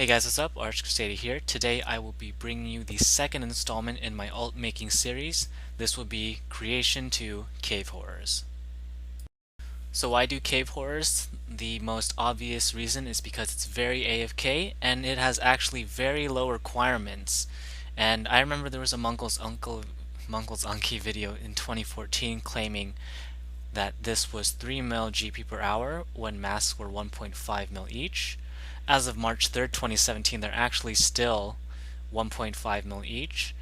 Hey guys, what's up? Arch Crusader here. Today I will be bringing you the second installment in my alt making series. This will be Creation to Cave Horrors. So why do cave horrors? The most obvious reason is because it's very AFK and it has actually very low requirements. And I remember there was a Munkle's Unky video in 2014 claiming that this was 3 mil GP per hour when masks were 1.5 mil each. As of March 3rd, 2017, they're actually still 1.5 mil each,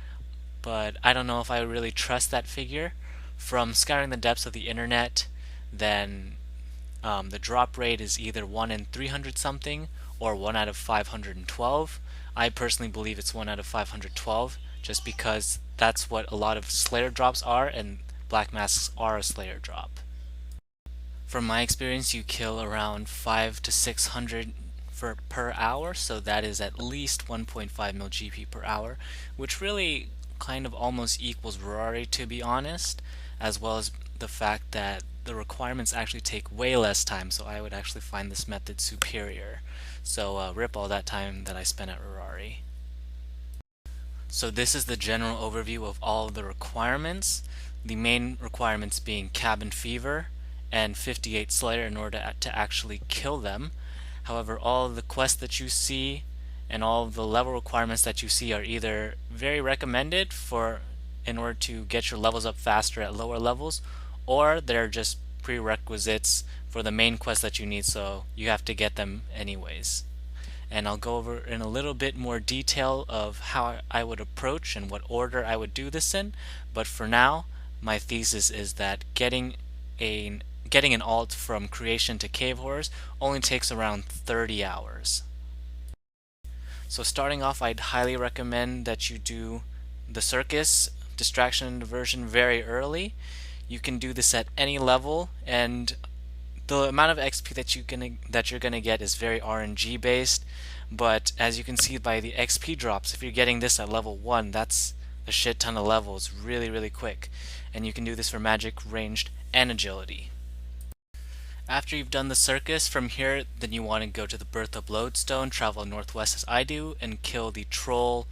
but I don't know if I really trust that figure. From scouring the depths of the internet, then the drop rate is either 1 in 300 something or 1 out of 512. I personally believe it's 1 out of 512 just because that's what a lot of Slayer drops are, and black masks are a Slayer drop. From my experience, you kill around 5 to 600 per hour, so that is at least 1.5 mil GP per hour, which really kind of almost equals Ferrari, to be honest, as well as the fact that the requirements actually take way less time, so I would actually find this method superior. So rip all that time that I spent at Ferrari. So this is the general overview of all of the requirements, the main requirements being cabin fever and 58 Slayer in order to actually kill them. However, all of the quests that you see and all of the level requirements that you see are either very recommended in order to get your levels up faster at lower levels, or they're just prerequisites for the main quest that you need, so you have to get them anyways. And I'll go over in a little bit more detail of how I would approach and what order I would do this in, but for now my thesis is that getting an alt from creation to cave horrors only takes around 30 hours. So starting off, I'd highly recommend that you do the Circus distraction and diversion very early. You can do this at any level, and the amount of XP that you're gonna get is very RNG based, but as you can see by the XP drops, if you're getting this at level 1, that's a shit ton of levels really quick, and you can do this for magic, ranged, and agility. After you've done the Circus, from here, then you want to go to the Birth of Lodestone, travel northwest as I do, and kill the troll,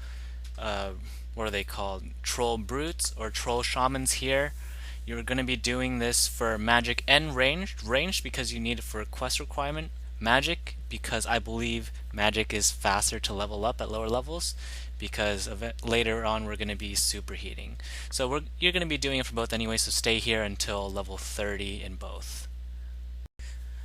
what are they called? Troll brutes or troll shamans here. You're going to be doing this for magic and ranged because you need it for a quest requirement. Magic because I believe magic is faster to level up at lower levels, because of it, later on we're going to be superheating. So you're going to be doing it for both anyway, so stay here until level 30 in both.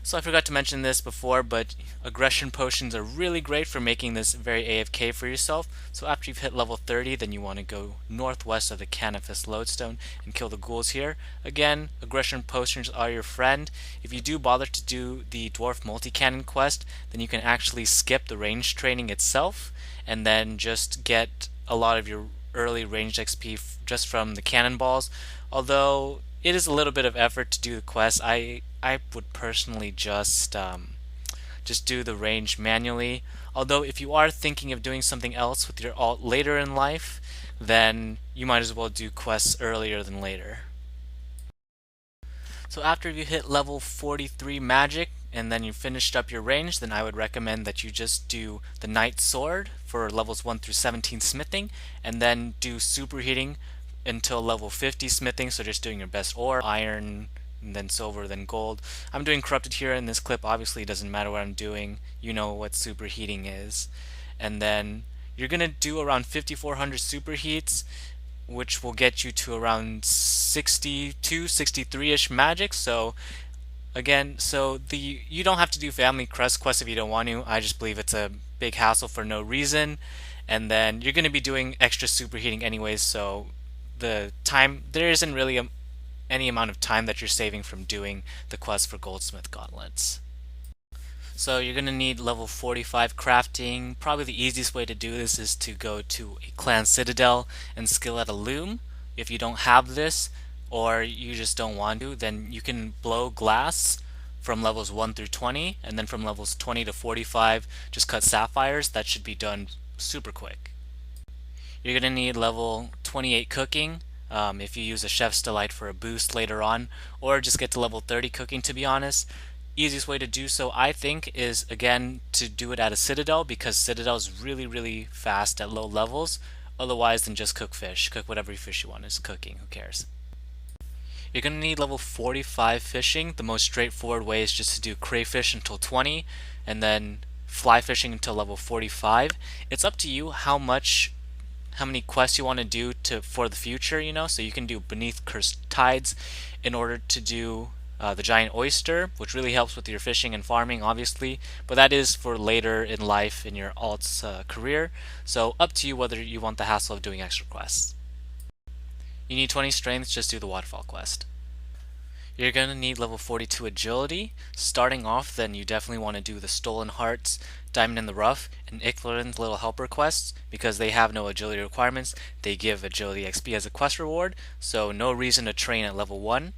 So I forgot to mention this before, but aggression potions are really great for making this very AFK for yourself. So after you've hit level 30, then you want to go northwest of the Canifest Lodestone and kill the ghouls here. Again, aggression potions are your friend. If you do bother to do the Dwarf Multi-Cannon quest, then you can actually skip the range training itself and then just get a lot of your early ranged XP just from the cannonballs. Although it is a little bit of effort to do the quest, I would personally just do the range manually. Although if you are thinking of doing something else with your alt later in life, then you might as well do quests earlier than later. So after you hit level 43 magic and then you finished up your range, then I would recommend that you just do the Knight Sword for levels 1 through 17 smithing, and then do superheating until level 50 smithing, so just doing your best ore, iron, and then silver, then gold. I'm doing corrupted here in this clip, obviously it doesn't matter what I'm doing, you know what superheating is. And then you're gonna do around 5400 superheats, which will get you to around 62, 63-ish magic. So again, you don't have to do family crest quests if you don't want to. I just believe it's a big hassle for no reason. And then you're gonna be doing extra superheating anyways, so the time, there isn't really any amount of time that you're saving from doing the quest for Goldsmith Gauntlets. So you're going to need level 45 crafting. Probably the easiest way to do this is to go to a clan citadel and skill at a loom. If you don't have this, or you just don't want to, then you can blow glass from levels 1 through 20, and then from levels 20 to 45 just cut sapphires. That should be done super quick. You're going to need level 28 cooking if you use a Chef's Delight for a boost later on, or just get to level 30 cooking, to be honest. easiest way to do so, I think, is again to do it at a citadel, because citadel is really fast at low levels. Otherwise, then just cook fish. Cook whatever fish you want. Is cooking. Who cares? You're going to need level 45 fishing. The most straightforward way is just to do crayfish until 20 and then fly fishing until level 45. It's up to you how many quests you want to do for the future, so you can do Beneath Cursed Tides in order to do the giant oyster, which really helps with your fishing and farming, obviously, but that is for later in life in your alt's career, so up to you whether you want the hassle of doing extra quests. You need 20 strength, just do the waterfall quest. You're going to need level 42 agility. Starting off, then you definitely want to do the Stolen Hearts, Diamond in the Rough, and Icthlin's Little Helper quests because they have no agility requirements. They give agility XP as a quest reward, so no reason to train at level 1.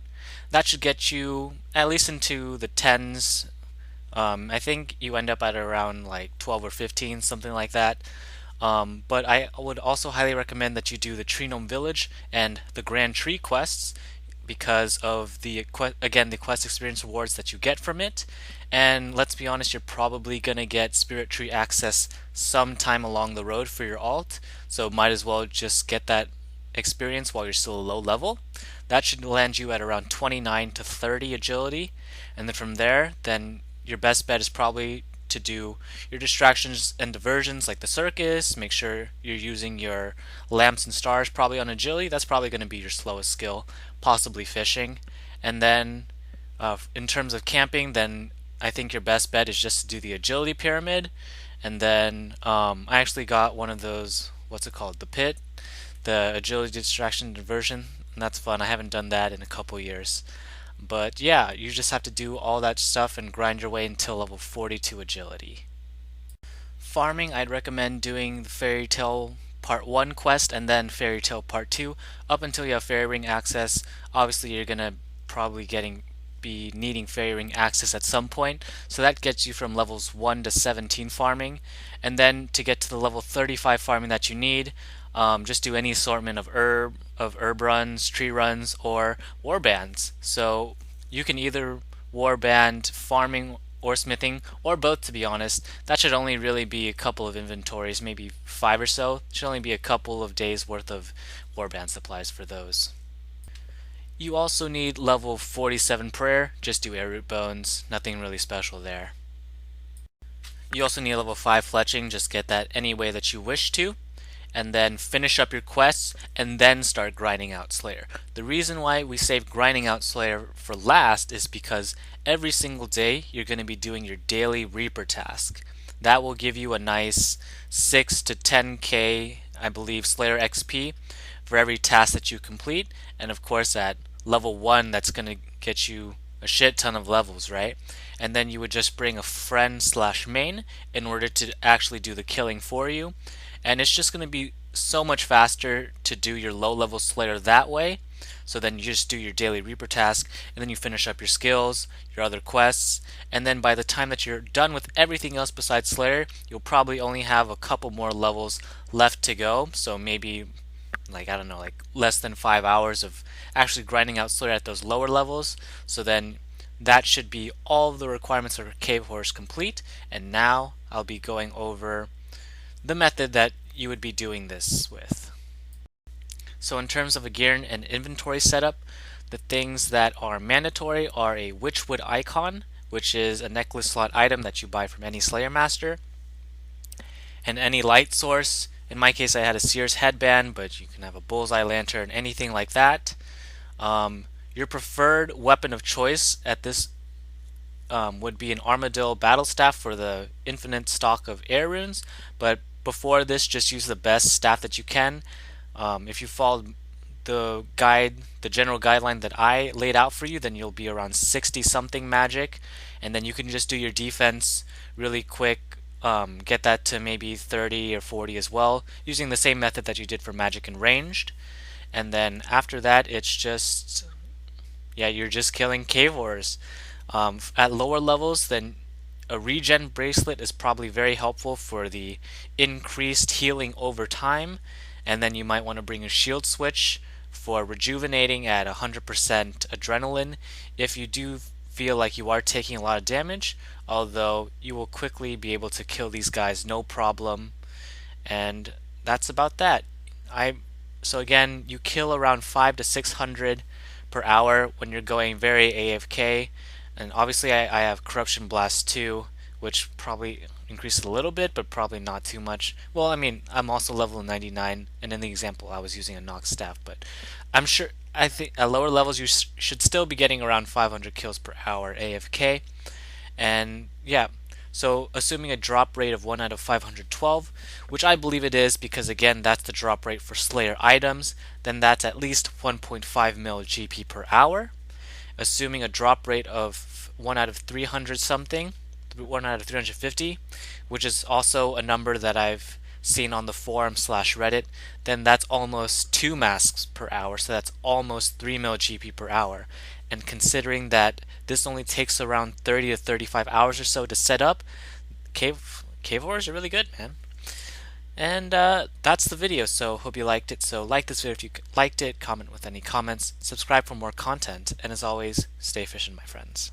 That should get you at least into the 10s. I think you end up at around like 12 or 15, something like that. But I would also highly recommend that you do the Tree Gnome Village and the Grand Tree quests because of the quest experience rewards that you get from it. And let's be honest, you're probably going to get Spirit Tree access sometime along the road for your alt, so might as well just get that experience while you're still a low level. That should land you at around 29 to 30 agility, and then from there, then your best bet is probably to do your distractions and diversions like the circus. Make sure you're using your lamps and stars probably on agility. That's probably going to be your slowest skill, possibly fishing. And then in terms of camping, then I think your best bet is just to do the agility pyramid. And then I actually got one of those, what's it called, the pit, the agility distraction diversion, and that's fun. I haven't done that in a couple years. But yeah, you just have to do all that stuff and grind your way until level 42 agility. Farming, I'd recommend doing the Fairy Tale Part 1 quest and then Fairy Tale Part 2 up until you have Fairy Ring access. Obviously, you're going to probably be needing Fairy Ring access at some point, so that gets you from levels 1 to 17 farming. And then to get to the level 35 farming that you need, just do any assortment of herb runs, tree runs, or war bands. So you can either war band farming or smithing, or both, to be honest. That should only really be a couple of inventories, maybe 5 or so. It should only be a couple of days worth of war band supplies for those. You also need level 47 prayer, just do air root bones, nothing really special there. You also need level 5 fletching, just get that any way that you wish to, and then finish up your quests and then start grinding out Slayer. The reason why we save grinding out Slayer for last is because every single day you're going to be doing your daily Reaper task. That will give you a nice 6 to 10k, I believe, Slayer XP for every task that you complete, and of course at level 1 that's going to get you a shit ton of levels, right? And then you would just bring a friend slash main in order to actually do the killing for you, and it's just going to be so much faster to do your low level Slayer that way. So then you just do your daily Reaper task, and then you finish up your skills, your other quests, and then by the time that you're done with everything else besides Slayer, you'll probably only have a couple more levels left to go. So maybe like, I don't know, like less than 5 hours of actually grinding out Slayer at those lower levels. So then that should be all of the requirements for Cave Horrors complete, and now I'll be going over the method that you would be doing this with. So in terms of a gear and inventory setup, the things that are mandatory are a Witchwood icon, which is a necklace slot item that you buy from any Slayer Master, and any light source. In my case, I had a Seer's headband, but you can have a bullseye lantern, anything like that. Your preferred weapon of choice at this would be an Armadillo battle staff for the infinite stock of air runes, but before this, just use the best staff that you can. If you follow the general guideline that I laid out for you, then you'll be around 60 something magic, and then you can just do your defense really quick, get that to maybe 30 or 40 as well, using the same method that you did for magic and ranged. And then after that, it's just, yeah, you're just killing cave horrors. At lower levels, then a regen bracelet is probably very helpful for the increased healing over time, and then you might want to bring a shield switch for rejuvenating at 100% adrenaline. If you do feel like you are taking a lot of damage, although you will quickly be able to kill these guys no problem. And that's about that. I So again, you kill around 5 to 600 per hour when you're going very AFK. And obviously I have Corruption Blast 2, which probably increases a little bit, but probably not too much. Well, I mean, I'm also level 99, and in the example I was using a Nox staff, but I think at lower levels you should still be getting around 500 kills per hour AFK. And yeah, so assuming a drop rate of 1 out of 512, which I believe it is because again that's the drop rate for Slayer items, then that's at least 1.5 mil GP per hour. Assuming a drop rate of 1 out of 300 something, 1 out of 350, which is also a number that I've seen on the forum slash Reddit, then that's almost 2 masks per hour, so that's almost 3 mil GP per hour. And considering that this only takes around 30 to 35 hours or so to set up, cave horrors are really good, man. And that's the video, so hope you liked it. So like this video if you liked it, comment with any comments, subscribe for more content, and as always, stay fishing, my friends.